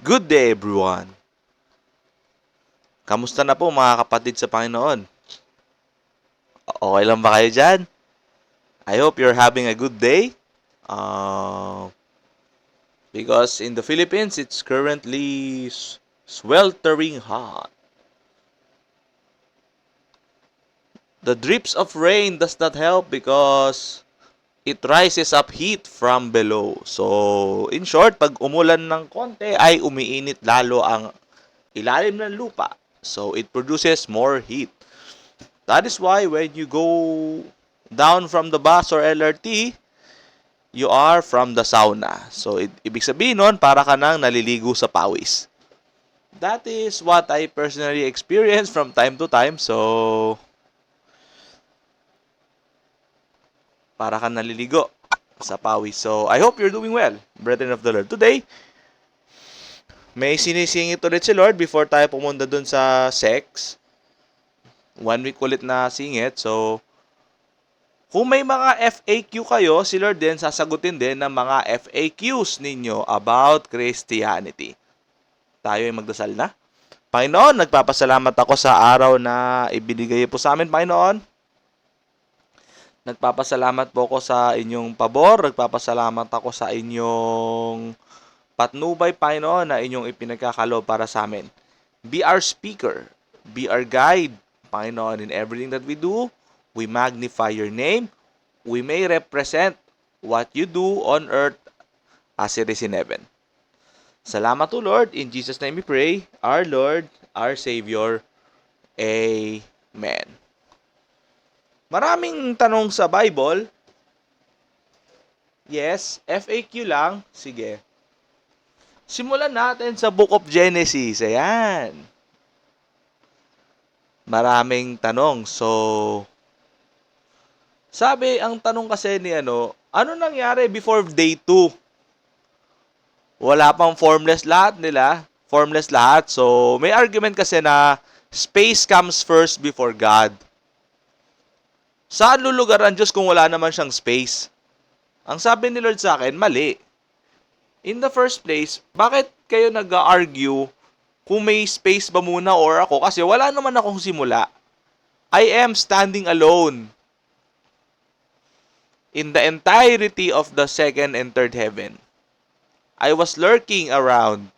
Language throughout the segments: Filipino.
Good day, everyone. Kamusta na po mga kapatid sa Panginoon? Okay lang ba kayo dyan? I hope you're having a good day. Uh, because in the Philippines, it's currently sweltering hot. The drips of rain does not help because it rises up heat from below. So, in short, pag umulan ng konti ay umiinit lalo ang ilalim ng lupa. So, it produces more heat. That is why when you go down from the bus or LRT, you are from the sauna. So, ibig sabihin nun, para ka nang naliligo sa pawis. That is what I personally experience from time to time. So, para ka naliligo sa pawis. So, I hope you're doing well, brethren of the Lord. Today, may sinisingit ulit si Lord before tayo pumunta dun sa sex. 1 week ulit na singit. So, kung may mga FAQ kayo, si Lord din sasagutin din ng mga FAQs ninyo about Christianity. Tayo ay magdasal na. Panginoon, nagpapasalamat ako sa araw na ibinigay po sa amin, Panginoon. Nagpapasalamat po ako sa inyong pabor. Nagpapasalamat ako sa inyong patnubay, Panginoon, na inyong ipinagkakalob para sa amin. Be our speaker. Be our guide, Panginoon, in everything that we do. We magnify your name. We may represent what you do on earth as it is in heaven. Salamat to Lord. In Jesus' name we pray. Our Lord, our Savior. Amen. Maraming tanong sa Bible. Yes, FAQ lang. Sige. Simulan natin sa Book of Genesis. Ayan. Maraming tanong. So, sabi, ang tanong kasi ni ano nangyari before day 2? Wala pang formless lahat nila. Formless lahat. So, may argument kasi na space comes first before God. Saan lulugar ang Diyos kung wala naman siyang space? Ang sabi ni Lord sa akin, mali. In the first place, bakit kayo nag-argue kung may space ba muna or ako? Kasi wala naman akong simula. I am standing alone in the entirety of the second and third heaven. I was lurking around.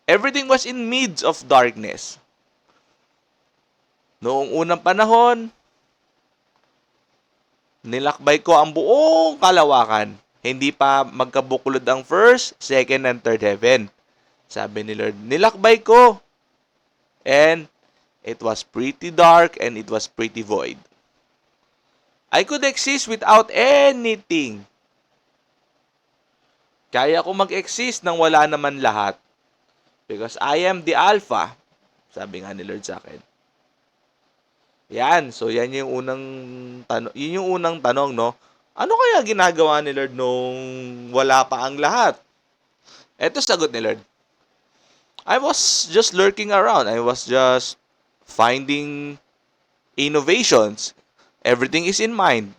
Everything was in midst of darkness. Noong unang panahon, nilakbay ko ang buong kalawakan. Hindi pa magkabuklod ang first, second, and third heaven. Sabi ni Lord, nilakbay ko. And it was pretty dark and it was pretty void. I could exist without anything. Kaya ko mag-exist nang wala naman lahat. Because I am the Alpha. Sabi nga ni Lord sa akin. Yan. So, yan yung unang tanong. Yun yung unang tanong, no? Ano kaya ginagawa ni Lord nung wala pa ang lahat? Eto sagot ni Lord. I was just lurking around. I was just finding innovations. Everything is in mind.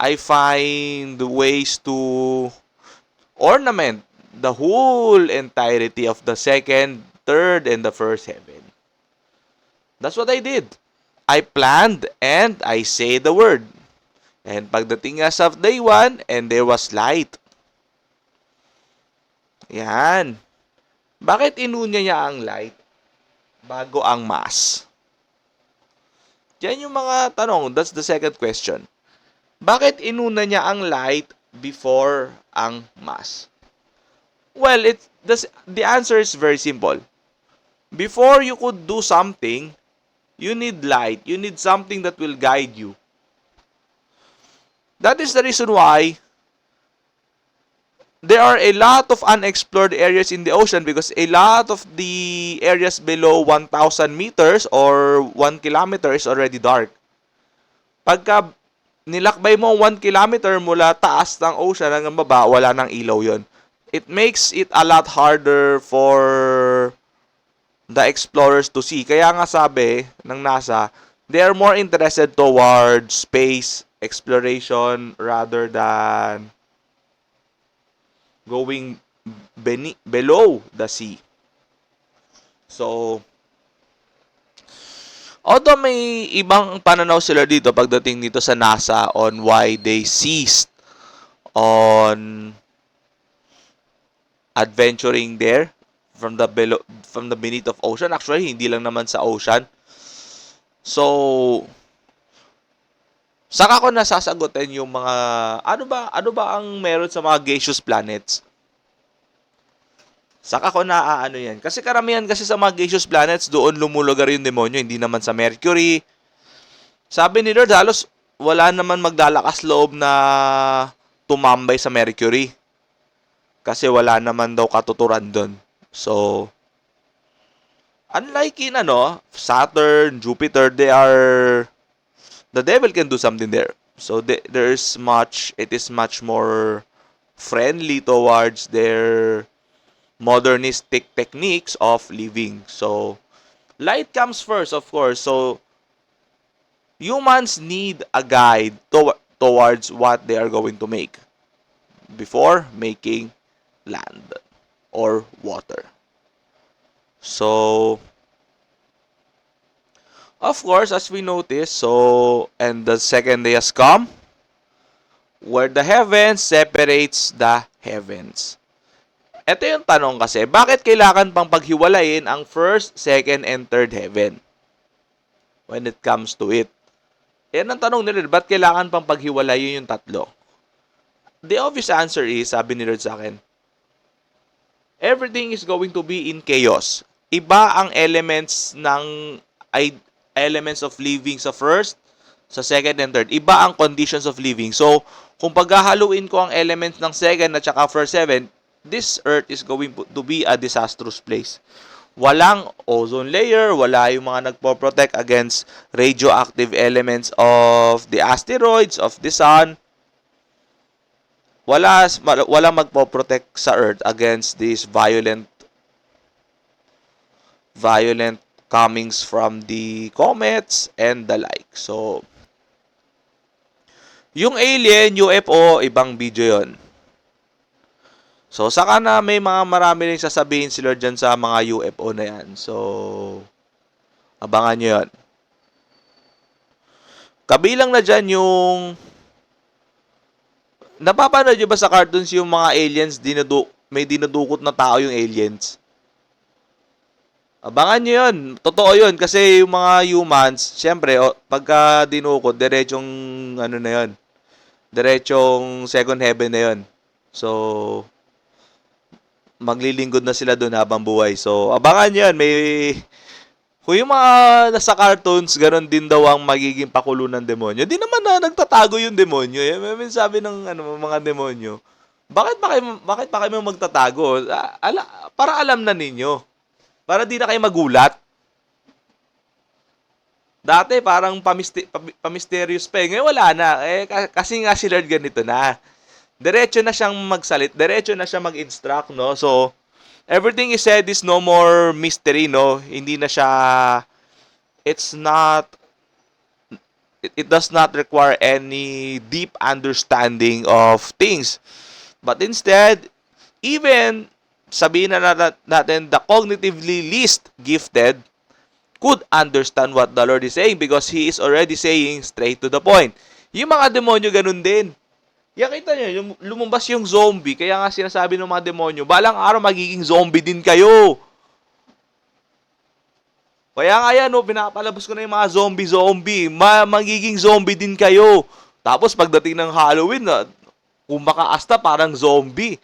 I find ways to ornament the whole entirety of the second, third, and the first heaven. That's what I did. I planned and I say the word. And pagdating nga sa day 1, and there was light. Yan. Bakit inunya niya ang light bago ang mass? Yan yung mga tanong. That's the second question. Bakit inuna niya ang light before ang mass? Well, the answer is very simple. Before you could do something, you need light. You need something that will guide you. That is the reason why there are a lot of unexplored areas in the ocean because a lot of the areas below 1,000 meters or 1 kilometer is already dark. Pagka nilakbay mo 1 kilometer mula taas ng ocean hanggang baba, wala nang ilaw yon. It makes it a lot harder for the explorers to see. Kaya nga sabi ng NASA, they are more interested towards space exploration rather than going below the sea. So, although may ibang pananaw sila dito pagdating dito sa NASA on why they ceased on adventuring there from the beneath of ocean. Actually, hindi lang naman sa ocean. So, saka ko nasasagutin yung mga ano ba ang meron sa mga gaseous planets? Saka ko naaano yan. Kasi karamihan kasi sa mga gaseous planets, doon lumulugar yung demonyo, hindi naman sa Mercury. Sabi ni Lord, halos wala naman magdalakas loob na tumambay sa Mercury. Kasi wala naman daw katuturan doon. So, unlike in Saturn, Jupiter, the devil can do something there. So, it is much more friendly towards their modernistic techniques of living. So, light comes first, of course. So, humans need a guide towards what they are going to make before making land or water. So, of course, as we notice, and the second day has come, where the heavens separates the heavens. Ito yung tanong kasi, bakit kailangan pang paghiwalayin ang first, second, and third heaven? When it comes to it. Yan ang tanong nila, ba't kailangan pang paghiwalayin yung tatlo? The obvious answer is, sabi ni Lord sa akin, everything is going to be in chaos. Iba ang elements elements of living sa first, sa second, and third. Iba ang conditions of living. So, kung paghahaluin ko ang elements ng second at saka first heaven, this earth is going to be a disastrous place. Walang ozone layer, wala yung mga nagpo-protect against radioactive elements of the asteroids, of the sun. Wala magpo-protect sa earth against these violent comings from the comets and the like. So, yung alien, UFO, ibang video yon. So, saka na may marami rin sasabihin si Lord dyan sa mga UFO na yan. So, abangan nyo yun. Kabilang na dyan yung napapanood nyo ba sa cartoons yung mga aliens, may dinudukot na tao yung aliens? Abangan nyo yun. Totoo yun. Kasi yung mga humans, syempre, pagka dinukot, diretsong diretsong second heaven na yun. So, maglilingkod na sila doon habang buhay. So, abangan nyo yun. Kung yung mga nasa cartoons, ganun din daw ang magiging pakulo ng demonyo. Di naman na nagtatago yung demonyo. May sabi ng mga demonyo, bakit pa kayo magtatago? Para alam na ninyo. Para di na kayo magulat. Dati parang pamisterious pa eh. Ngayon wala na. Kasi nga si Lord ganito na. Diretso na siyang diretso na siya mag-instruct, no? So, everything is said is no more mystery, no? Hindi na siya, it does not require any deep understanding of things. But instead, even sabihin na natin the cognitively least gifted could understand what the Lord is saying because He is already saying straight to the point. Yung mga demonyo ganun din. Yan kita nyo, lumabas yung zombie, kaya nga sinasabi ng mga demonyo, balang araw magiging zombie din kayo. Kaya nga yan, pinapalabas ko na yung mga zombie. Magiging zombie din kayo. Tapos pagdating ng Halloween, kung makaasta parang zombie.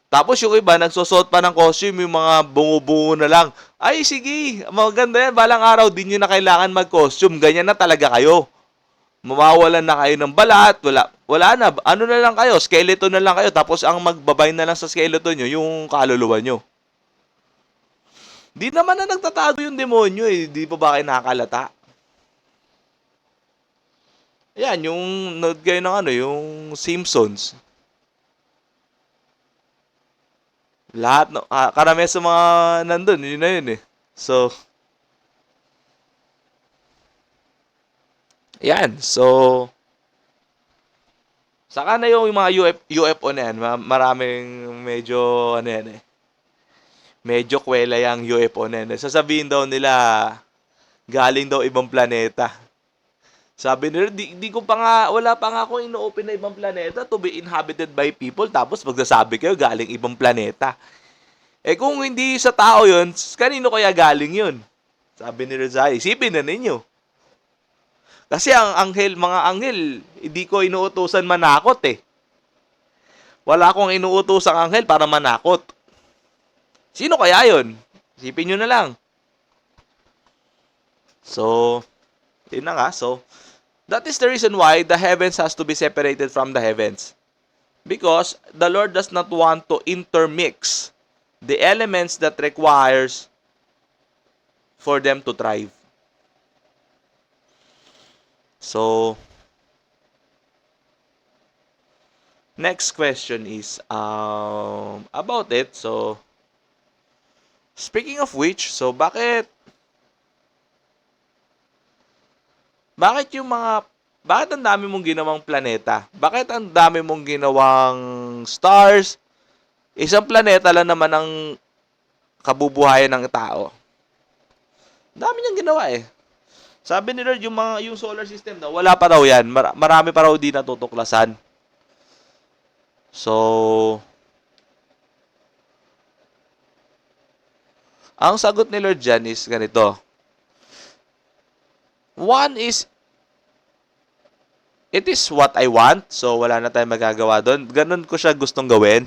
Tapos yung iba, nagsusot pa ng costume, yung mga bungo-bungo na lang. Ay, sige, maganda yan, balang araw din nyo na kailangan mag-costume. Ganyan na talaga kayo. Mamawalan na kayo ng balat, wala na, ano na lang kayo, skeleton na lang kayo, tapos ang magbabay na lang sa skeleton nyo, yung kaluluwa nyo. Di naman na nagtatago yung demonyo eh, di pa ba kayo nakakalata? Yan, yung nanood kayo ng yung Simpsons. Lahat, karamihan sa mga nandun, yun na yun eh. So, yan, so, saka na yung mga UFO na yan, maraming medyo, yan eh, medyo kwela yung UFO na yun. Sasabihin daw nila, galing daw ibang planeta. Sabi nila, di ko pa nga, wala pa nga akong ino-open na ibang planeta to be inhabited by people. Tapos magsasabi kayo, galing ibang planeta. Eh kung hindi sa tao yun, kanino kaya galing yun? Sabi ni Rizal, isipin na ninyo. Kasi ang anghel, mga anghel, hindi ko inuutusan manakot eh. Wala akong inuutosang anghel para manakot. Sino kaya yun? Isipin nyo na lang. So, yun na nga. So, that is the reason why the heavens has to be separated from the heavens. Because the Lord does not want to intermix the elements that requires for them to thrive. So, next question is about it. So, speaking of which, so bakit bakit ang dami mong ginawang planeta? Bakit ang dami mong ginawang stars? Isang planeta lang naman ang kabubuhayan ng tao. Dami niyang ginawa eh. Sabi ni Lord, yung solar system na wala pa raw yan. Marami pa raw di natutuklasan. So, ang sagot ni Lord dyan is ganito. One is, it is what I want. So, wala na tayong magagawa doon. Ganun ko siya gustong gawin.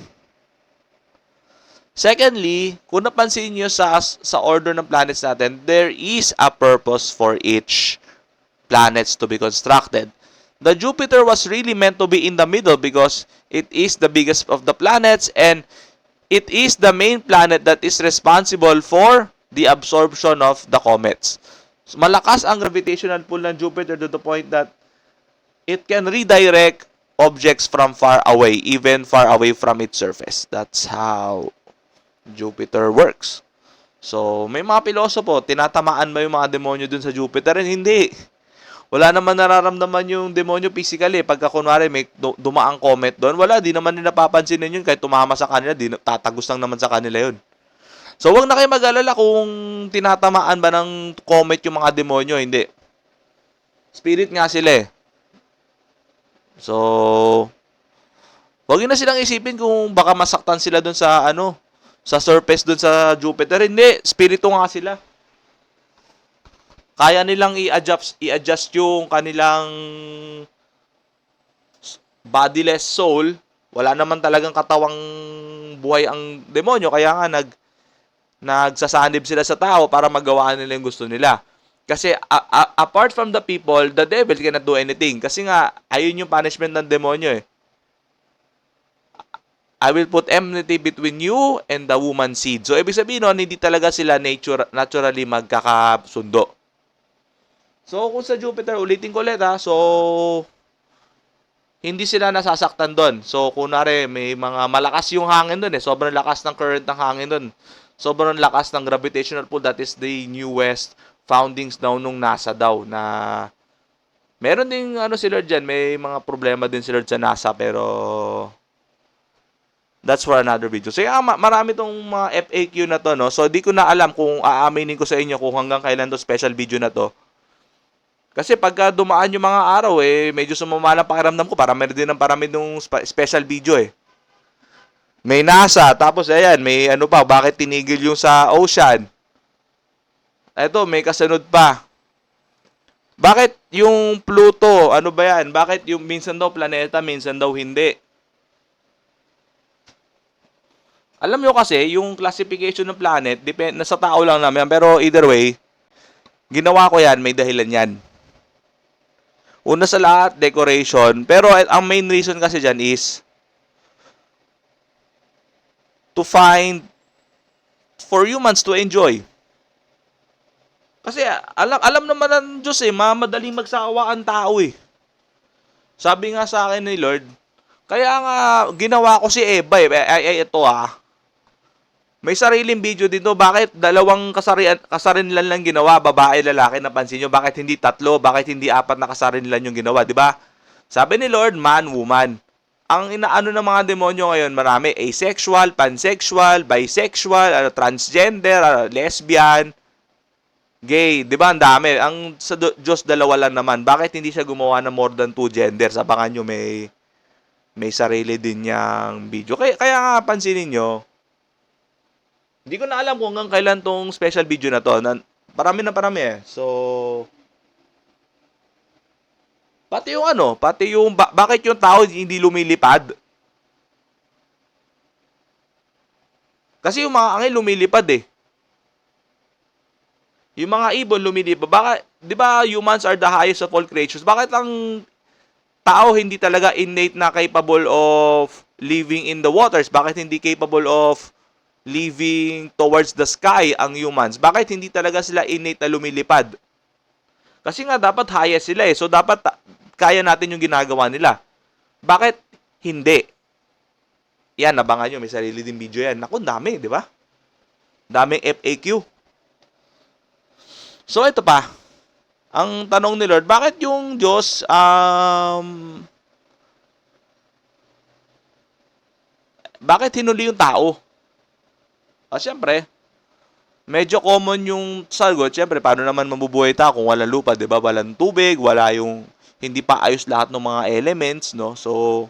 Secondly, kung napansin nyo sa order ng planets natin, there is a purpose for each planets to be constructed. The Jupiter was really meant to be in the middle because it is the biggest of the planets and it is the main planet that is responsible for the absorption of the comets. So, malakas ang gravitational pull ng Jupiter to the point that it can redirect objects from far away, even far away from its surface. That's how Jupiter works. So, may mga pilosopo, tinatamaan ba yung mga demonyo dun sa Jupiter? Hindi. Wala naman nararamdaman yung demonyo physically. Pagka kunwari may dumaang comet doon, wala, di naman nila papansinin yun. Kahit tumama sa kanila, tatagos lang naman sa kanila yun. So, wag na kayo mag-alala kung tinatamaan ba ng comet yung mga demonyo. Hindi. Spirit nga sila eh. So, wag na silang isipin kung baka masaktan sila doon sa sa surface doon sa Jupiter. Hindi, spirito nga sila. Kaya nilang i-adjust yung kanilang bodiless soul. Wala naman talagang katawang buhay ang demonyo. Kaya nga nagsasanib sila sa tao para magawa nila yung gusto nila. Kasi apart from the people, the devil cannot do anything. Kasi nga, ayun yung punishment ng demonyo eh. I will put enmity between you and the woman's seed. So, ibig sabihin nun, hindi talaga sila naturally magkakasundo. So, kung sa Jupiter, ulitin ko ulit ha. So, hindi sila nasasaktan doon. So, kunwari, may mga malakas yung hangin doon eh. Sobrang lakas ng current ng hangin doon. Sobrang lakas ng gravitational pull. That is the newest foundings daw nung NASA daw na meron ding si Lord dyan. May mga problema din si Lord sa NASA pero that's for another video. So, marami tong mga FAQ na to, no? So, di ko na alam kung aaminin ko sa inyo kung hanggang kailan to special video na to. Kasi pagka dumaan yung mga araw, medyo sumama lang pakiramdam ko. Parami din ng special video, eh. May NASA, tapos, ayan, may bakit tinigil yung sa ocean? Eto, may kasunod pa. Bakit yung Pluto, ano ba yan? Bakit yung minsan daw planeta, minsan daw hindi? Alam nyo kasi, yung classification ng planet, nasa tao lang naman. Pero either way, ginawa ko yan, may dahilan yan. Una sa lahat, decoration. Pero ang main reason kasi dyan is to find for humans to enjoy. Kasi alam naman ng Diyos madaling magsawa ang tao eh. Sabi nga sa akin ni Lord, kaya nga ginawa ko si Eva ito may sariling video dito. Bakit dalawang kasarinlan lang ginawa, babae, lalaki, napansin nyo? Bakit hindi tatlo? Bakit hindi apat na kasarinlan yung ginawa, di ba? Sabi ni Lord, man, woman. Ang inaano ng mga demonyo ngayon, marami, asexual, pansexual, bisexual, transgender, lesbian, gay, 'di ba? Ang dami. Ang sa Diyos dalawa lang naman. Bakit hindi siya gumawa ng more than two genders? Abangan nyo, may sarili din niyang video. Kaya nga pansinin nyo, hindi ko na alam kung hanggang kailan tong special video na to. Parami na parami eh. So, pati yung bakit yung tao hindi lumilipad? Kasi yung mga angel lumilipad eh. Yung mga ibon lumilipad. Bakit, 'di ba, humans are the highest of all creatures? Bakit ang tao hindi talaga innate na capable of living in the waters? Bakit hindi capable of living towards the sky ang humans? Bakit hindi talaga sila innate na lumilipad? Kasi nga dapat highest sila eh. So dapat kaya natin yung ginagawa nila. Bakit hindi? Yan, abangan nyo. May sarili din video yan. Naku, dami, di ba? Daming FAQ. So ito pa. Ang tanong ni Lord, bakit yung Diyos bakit hinuli yung tao? Siyempre, medyo common yung sagot. Siyempre, paano naman mabubuhay tao kung walang lupa, 'di ba? Walang tubig, wala yung hindi pa ayos lahat ng mga elements, no? So,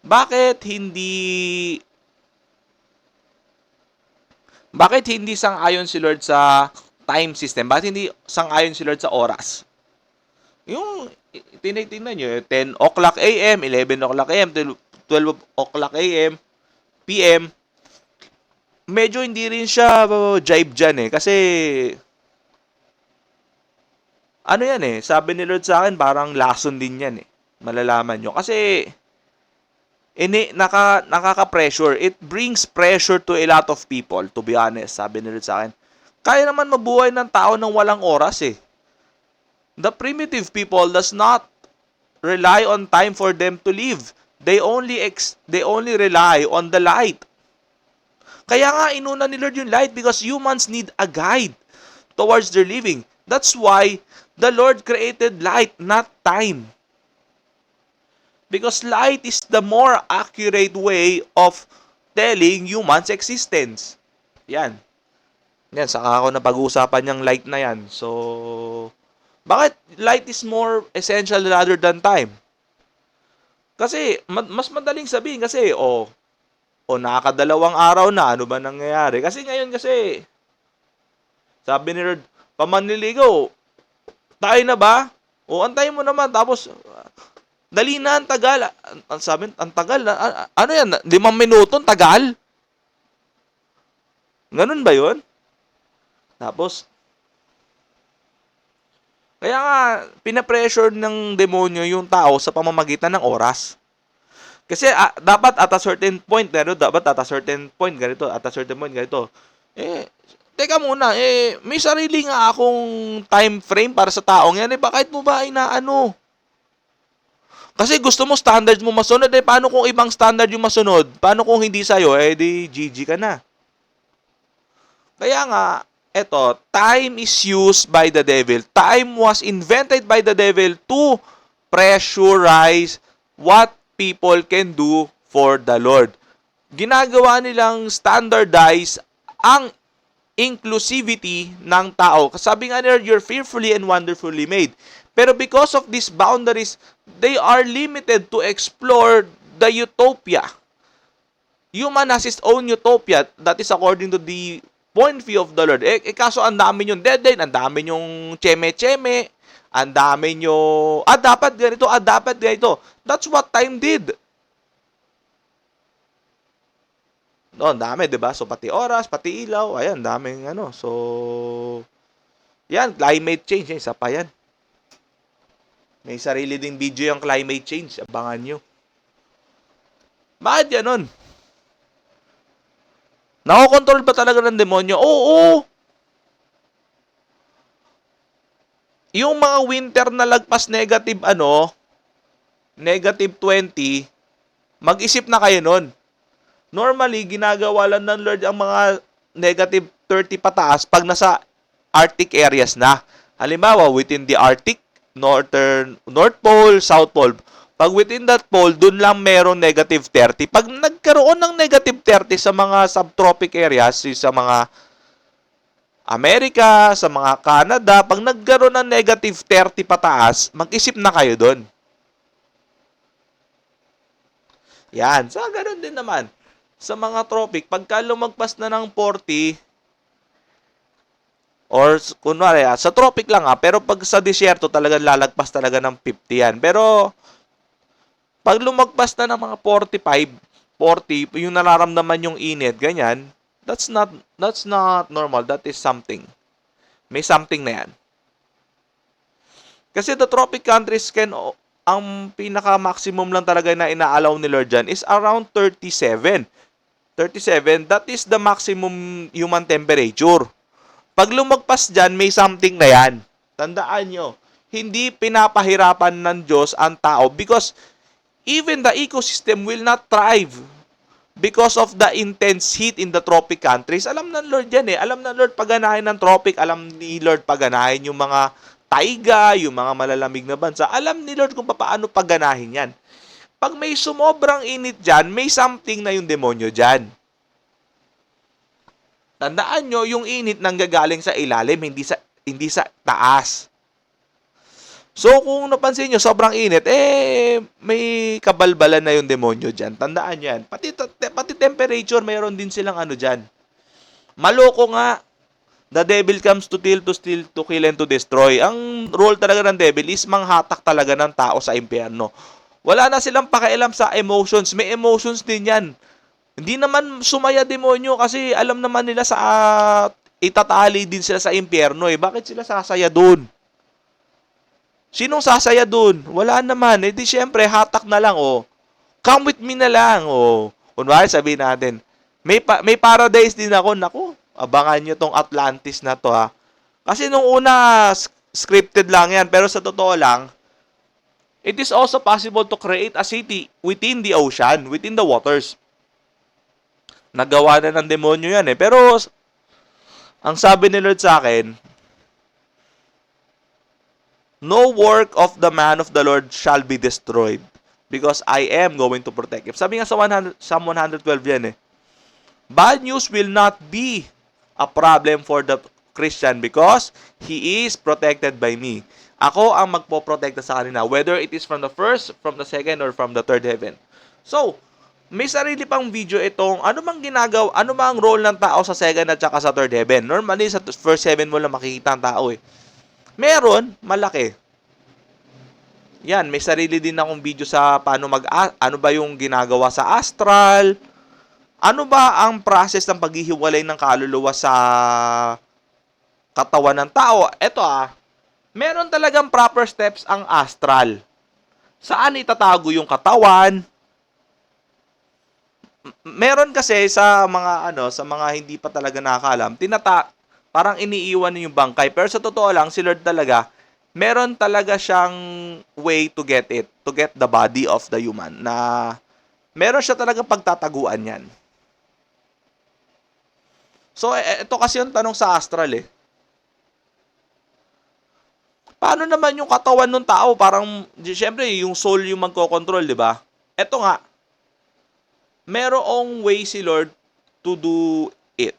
bakit hindi sang-ayon si Lord sa time system? Bakit hindi sang-ayon si Lord sa oras? Yung tinitingnan nyo, 10 o'clock AM, 11 o'clock AM, 12 o'clock AM, PM, medyo hindi rin siya jive dyan eh. Kasi, ano yan eh, sabi ni Lord sa akin, parang lason din yan eh. Malalaman nyo. Kasi, nakaka-pressure. It brings pressure to a lot of people, to be honest, sabi ni Lord sa akin. Kaya naman mabuhay ng tao ng walang oras eh. The primitive people does not rely on time for them to live. They only rely on the light. Kaya nga inuna ni Lord yung light because humans need a guide towards their living. That's why the Lord created light, not time. Because light is the more accurate way of telling humans' existence. Yan. Yan, saka ako na pag-uusapan yung light na yan. So, bakit light is more essential rather than time? Kasi, mas madaling sabihin kasi, nakakadalawang araw na, ano ba nangyayari? Kasi ngayon kasi, sabi ni Lord, pamanliligaw, tayo na ba? Antayin mo naman, tapos, dali na, ang tagal. Sabi, ang tagal. Ano yan? 5 minuto, tagal? Ganun ba yun? Tapos, kaya nga, pinapressure ng demonyo yung tao sa pamamagitan ng oras. Kasi dapat at a certain point, ganito, teka muna, may sarili nga akong time frame para sa taong yan, bakit mo ba inaano? Kasi gusto mo standard mo masunod, paano kung ibang standard yung masunod? Paano kung hindi sa'yo, di GG ka na. Kaya nga, eto, time is used by the devil. Time was invented by the devil to pressurize what people can do for the Lord. Ginagawa nilang standardize ang inclusivity ng tao. Sabi nga nila, you're fearfully and wonderfully made. Pero because of these boundaries, they are limited to explore the utopia. Human has its own utopia that is according to the point of view of the Lord. Kaso ang dami yung deadline, ang dami yung cheme-cheme, ang dami nyo, dapat ganito, dapat ganito. That's what time did. No, ang dami, diba? So, pati oras, pati ilaw, ayan, daming ano. So, yan, climate change, isa pa yan. May sarili ding video yung climate change, abangan nyo. Bakit ganon? Nakokontrol ba talaga ng demonyo? Oo. Yung mga winter na lagpas negative 20, mag-isip na kayo nun. Normally, ginagawa lang ng Lord ang mga negative 30 pataas pag nasa Arctic areas na. Halimbawa, within the Arctic, North Pole, South Pole. Pag within that pole, dun lang meron negative 30. Pag nagkaroon ng negative 30 sa mga subtropic areas, sa mga Amerika, sa mga Canada, pag nagkaroon ng negative 30 pataas, mag-isip na kayo dun. Yan. So, ganun din naman. Sa mga tropic, pagka lumagpas na ng 40, or kunwari, sa tropic lang pero pag sa disyerto talagang lalagpas talaga ng 50 yan. Pero pag lumagpas na ng mga 45, 40, yung nararamdaman yung init, ganyan, that's not normal. That is something. May something na yan. Kasi the tropic countries ang pinaka-maximum lang talaga na ina-allow ni Lord dyan is around 37. 37, that is the maximum human temperature. Pag lumagpas dyan, may something na yan. Tandaan nyo, hindi pinapahirapan ng Diyos ang tao because even the ecosystem will not thrive because of the intense heat in the tropic countries. Alam ng Lord yan Alam ng Lord paganahin ng tropic. Alam ni Lord paganahin yung mga taiga, yung mga malalamig na bansa. Alam ni Lord kung paano paganahin yan. Pag may sumobrang init dyan, may something na yung demonyo dyan. Tandaan nyo, yung init nanggagaling sa ilalim, hindi sa taas. So, kung napansin nyo, sobrang init, may kabalbalan na yung demonyo dyan. Tandaan nyo yan. Pati temperature, mayroon din silang dyan. Maloko nga. The devil comes to steal, to kill, and to destroy. Ang role talaga ng devil is manghatak talaga ng tao sa impyerno. Wala na silang pakialam sa emotions. May emotions din yan. Hindi naman sumaya demonyo kasi alam naman nila sa itatali din sila sa impyerno Bakit sila sasaya dun? Sinong sasaya dun? Wala naman. Di syempre, hatak na lang Come with me na lang Kunwari sabihin natin, may paradise din ako. Naku, abangan nyo tong Atlantis na to Kasi nung una, scripted lang yan. Pero sa totoo lang, it is also possible to create a city within the ocean, within the waters. Nagawa na ng demonyo yan Pero, ang sabi ni Lord sa akin, no work of the man of the Lord shall be destroyed because I am going to protect him. Sabi nga sa Psalm 112 yan Bad news will not be a problem for the Christian because he is protected by me. Ako ang magpoprotekta sa kanila, whether it is from the first, from the second, or from the third heaven. So, may sarili pang video itong ano bang role ng tao sa second at saka sa third heaven. Normally, sa first heaven mo lang makikita ang tao Meron, malaki. Yan, may sarili din akong video sa ano ba yung ginagawa sa astral. Ano ba ang process ng paghihiwalay ng kaluluwa sa katawan ng tao? Ito meron talagang proper steps ang astral. Saan itatago yung katawan? Meron kasi sa mga hindi pa talaga nakakaalam, parang iniiwan yung bangkay. Pero sa totoo lang, si Lord talaga, meron talaga siyang way to get the body of the human, na meron siya talaga pagtataguan yan. So, ito kasi yung tanong sa astral Paano naman yung katawan ng tao? Parang, siyempre, yung soul yung magkocontrol, di ba? Ito nga, merong way si Lord to do it.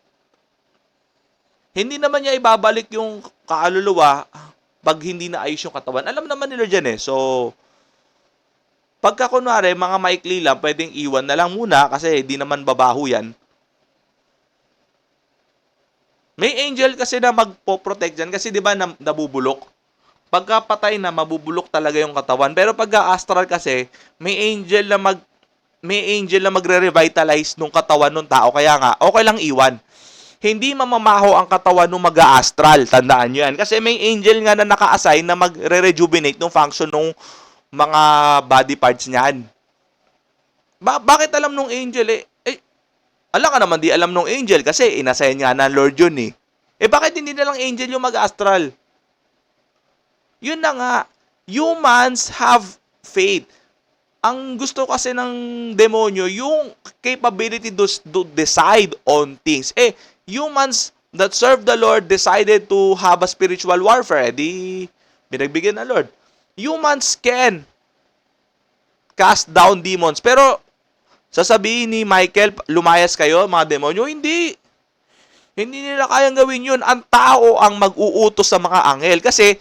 Hindi naman niya ibabalik yung kaluluwa pag hindi na ayos yung katawan. Alam naman nila dyan So, pagka kunwari, mga maikli lang, pwedeng iwan na lang muna kasi di naman babaho yan. May angel kasi na magpo-protect dyan kasi di ba nabubulok? Pagka patay na, mabubulok talaga yung katawan. Pero pagka astral kasi, may angel na magre-revitalize nung katawan ng tao. Kaya nga, okay lang iwan. Hindi mamamaho ang katawan nung mag-astral. Tandaan nyo yan. Kasi may angel nga na naka-assign na magre-rejuvenate ng function ng mga body parts niyan. Bakit alam nung angel alam ka naman di alam nung angel kasi inassign nga ng Lord yun bakit hindi na lang angel yung mag-astral? Yun na nga. Humans have faith. Ang gusto kasi ng demonyo, yung capability to decide on things. Humans that serve the Lord decided to have a spiritual warfare. Di binagbigyan ng Lord. Humans can cast down demons. Pero, sasabihin ni Michael, lumayas kayo, mga demonyo. Hindi. Hindi nila kayang gawin yun. Ang tao ang mag-uutos sa mga anghel. Kasi,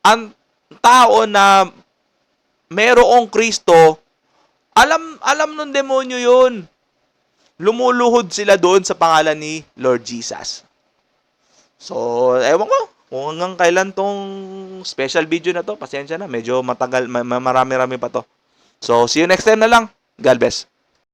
ang tao na merong Kristo, alam ng demonyo yun. Lumuluhod sila doon sa pangalan ni Lord Jesus. So, ewan ko kung hanggang kailan tong special video na to. Pasensya na, medyo matagal, marami-rami pa to. So, see you next time na lang. God bless.